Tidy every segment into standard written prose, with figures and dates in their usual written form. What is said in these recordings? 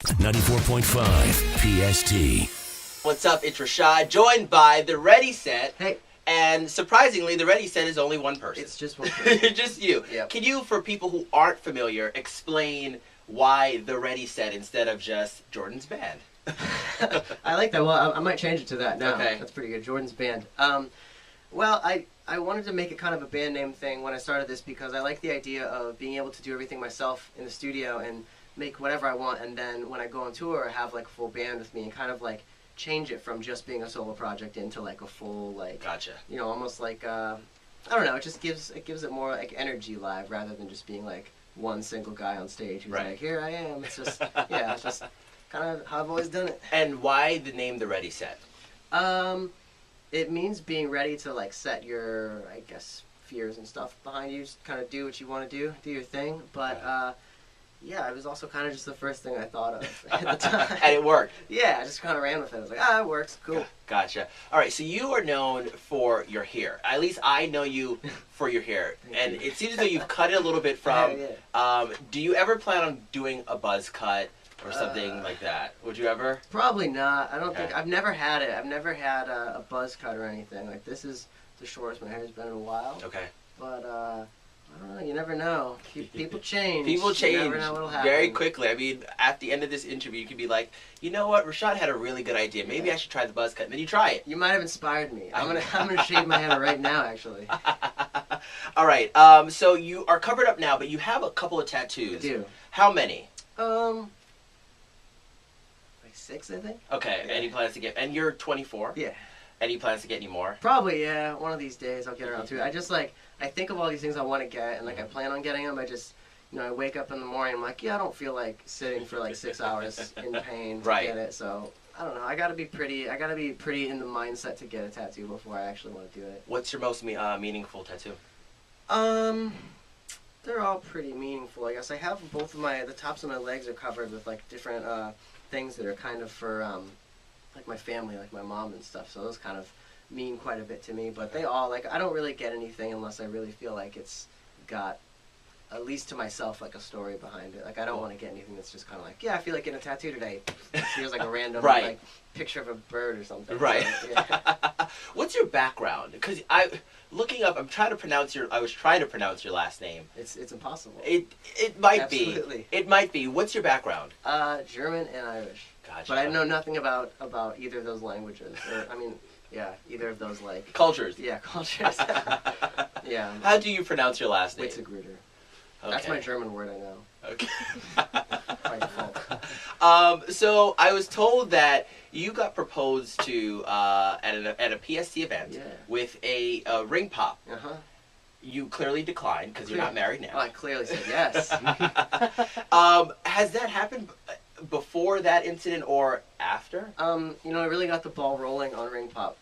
94.5 PST. What's up? It's Rashaud, joined by the Ready Set. Hey. And surprisingly, the Ready Set is only one person. It's just one person. Just you. Yep. Can you, for people who aren't familiar, explain why the Ready Set instead of just Jordan's band? I like that. Well, I might change it to that now. Okay. That's pretty good. Jordan's band. Well, I wanted to make it kind of a band name thing when I started this because I like the idea of being able to do everything myself in the studio and make whatever I want, and then when I go on tour, have like a full band with me and kind of like change it from just being a solo project into like a full like Gotcha. you know, almost like I don't know, it gives it more like energy live rather than just being like one single guy on stage who's Right. like, here I am. It's just yeah, it's just kind of how I've always done it. And why the name the Ready Set? It means being ready to like set your, I guess, fears and stuff behind you, just kind of do what you want to do your thing. But yeah, it was also kind of just the first thing I thought of at the time. And it worked. Yeah, I just kind of ran with it. I was like, it works, cool. Gotcha. All right, so you are known for your hair. At least I know you for your hair. And it seems as though you've cut it a little bit from... do you ever plan on doing a buzz cut or something like that? Would you ever? Probably not. I don't think... Okay. I've never had it. I've never had a buzz cut or anything. Like, this is the shortest my hair's been in a while. Okay. But, I don't know. You never know. People change. People You change never know what'll happen. very quickly. I mean, at the end of this interview, you could be like, you know what? Rashaud had a really good idea. Maybe I should try the buzz cut. And then you try it. You might have inspired me. I'm gonna shave my head right now, actually. All right. So you are covered up now, but you have a couple of tattoos. I do. How many? Like 6, I think. Okay. Yeah. Any plans to get? And you're 24. Yeah. Any plans to get any more? Probably, yeah. One of these days I'll get around to it. I just I think of all these things I want to get, and like I plan on getting them. I just, I wake up in the morning, I'm like, yeah, I don't feel like sitting for like 6 hours in pain to Right. get it. So I don't know. I gotta be pretty in the mindset to get a tattoo before I actually want to do it. What's your most meaningful tattoo? They're all pretty meaningful, I guess. I have both of the tops of my legs are covered with like different things that are kind of for like my family, like my mom and stuff. So those kind of mean quite a bit to me. But they all, like, I don't really get anything unless I really feel like it's got, at least to myself, like a story behind it. Like, I don't want to get anything that's just kind of like, yeah, I feel like getting a tattoo today. Here's like a random Right. like picture of a bird or something. Right. So, yeah. What's your background? Because looking up, I was trying to pronounce your last name. It's impossible. It might Absolutely. be. It might be. What's your background? German and Irish. Gotcha. But I know nothing about either of those languages. Or, I mean, yeah, either of those, like... Cultures. Yeah, cultures. Yeah. How do you pronounce your last name? Witzegruder. Okay. That's my German word, I know. Okay. By default. So I was told that you got proposed to at a PST event Yeah. with a ring pop. Uh-huh. You clearly declined because you're not married now. Oh, I clearly said yes. Has that happened before that incident or after? I really got the ball rolling on ring pop.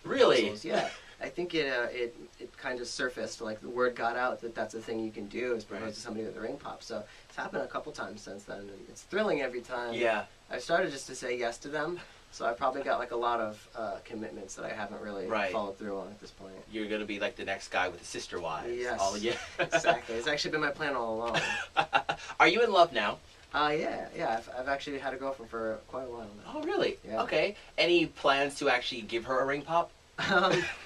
Really? proposals, yeah. I think it kind of surfaced, like the word got out that that's a thing you can do is propose Right. to somebody with a ring pop. So it's happened a couple times since then, and it's thrilling every time. Yeah. I started just to say yes to them, so I probably got like a lot of commitments that I haven't really Right. followed through on at this point. You're gonna be like the next guy with the sister wives. Yes. Yeah. Exactly. It's actually been my plan all along. Are you in love now? Yeah. I've actually had a girlfriend for quite a while now. Oh, really? Yeah. Okay. Any plans to actually give her a ring pop?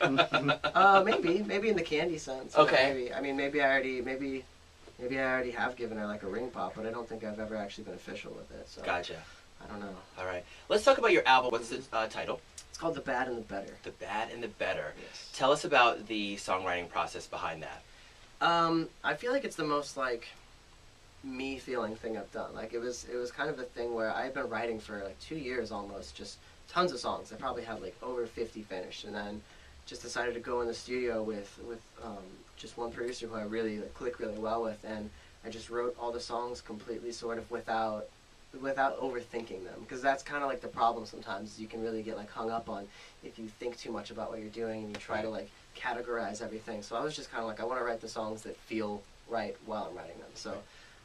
Maybe in the candy sense. Yeah, Okay. maybe. I mean, maybe I already have given her like a ring pop, but I don't think I've ever actually been official with it. So Gotcha. I don't know. All right. Let's talk about your album. What's the title? It's called The Bad and the Better. The Bad and the Better. Yes. Tell us about the songwriting process behind that. I feel like it's the most like me feeling thing I've done. Like it was kind of a thing where I've been writing for like 2 years almost, just tons of songs. I probably have like over 50 finished, and then just decided to go in the studio with just one producer who I really click really well with, and I just wrote all the songs completely sort of without overthinking them, because that's kind of like the problem sometimes, is you can really get like hung up on if you think too much about what you're doing and you try to like categorize everything. So I was just kind of like, I want to write the songs that feel right while I'm writing them. So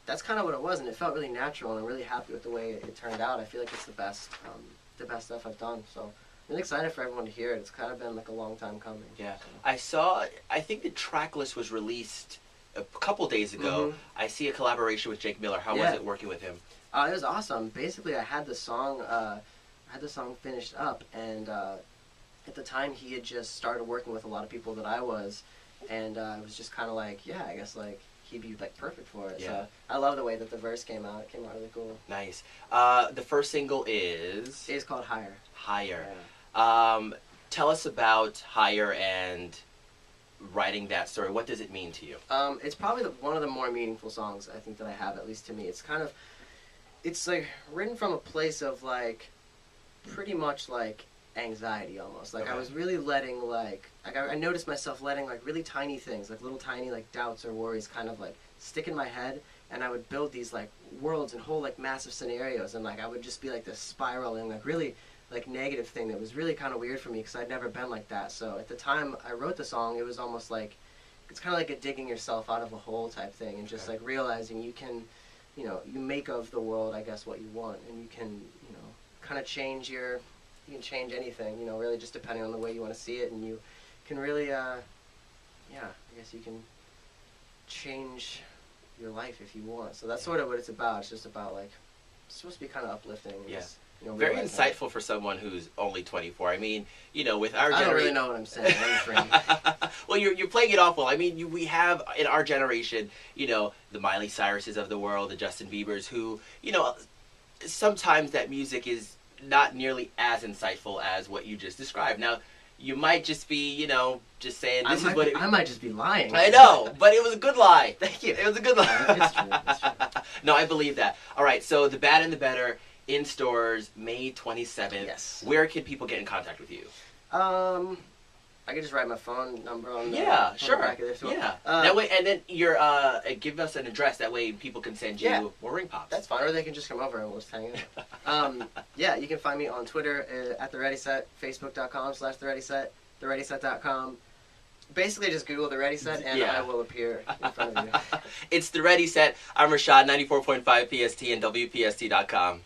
that's kind of what it was, and it felt really natural, and I'm really happy with the way it turned out. I feel like it's the best stuff I've done. So I'm really excited for everyone to hear it. It's kind of been like a long time coming. Yeah. So. I think the track list was released a couple days ago. Mhm. I see a collaboration with Jake Miller. How was Yeah. it working with him? It was awesome. Basically, I had the song finished up, and at the time he had just started working with a lot of people that I was, and it was just kind of like, yeah, I guess like he'd be like perfect for it. Yeah. So I love the way that the verse came out. It came out really cool. Nice. The first single is It's called Higher. Higher. Yeah. Tell us about Higher and writing that story. What does it mean to you? It's probably one of the more meaningful songs I think that I have, at least to me. It's like written from a place of like, pretty much like anxiety almost. Like, okay. I was really letting like I noticed myself letting like really tiny things, like little tiny like doubts or worries kind of like stick in my head, and I would build these like worlds and whole like massive scenarios, and like I would just be like this spiraling like really like negative thing that was really kind of weird for me because I'd never been like that. So at the time I wrote the song, it was almost like, it's kind of like a digging yourself out of a hole type thing, and just like realizing you can, you know, you make of the world, I guess, what you want, and you can, you know, kind of change anything, you know, really just depending on the way you want to see it, and you can really, I guess you can change your life if you want. So that's sort of what it's about. It's just about like, it's supposed to be kind of uplifting. And just, you know, very insightful for someone who's only 24. I mean, you know, with our generation... I don't really know what I'm saying. I'm afraid. Well, you're playing it off well. I mean, we have, in our generation, you know, the Miley Cyruses of the world, the Justin Biebers, who, you know, sometimes that music is not nearly as insightful as what you just described. Now, you might just be, you know, just saying this is what it... I might just be lying. I know, but it was a good lie. Thank you. It was a good lie. It's true. It's true. No, I believe that. All right, so The Bad and the Better in stores May 27th. Yes. Where can people get in contact with you? I could just write my phone number on the, sure. the back of this one. Yeah. That way, and then your give us an address. That way, people can send you more ring pops. That's fine, or they can just come over and we'll just hang out. Yeah, you can find me on Twitter at The Ready Set, Facebook.com/The Ready Set, TheReadySet.com. Basically, just Google The Ready Set, and I will appear in front of you. It's The Ready Set. I'm Rashaud, 94.5 PST and WPST.com.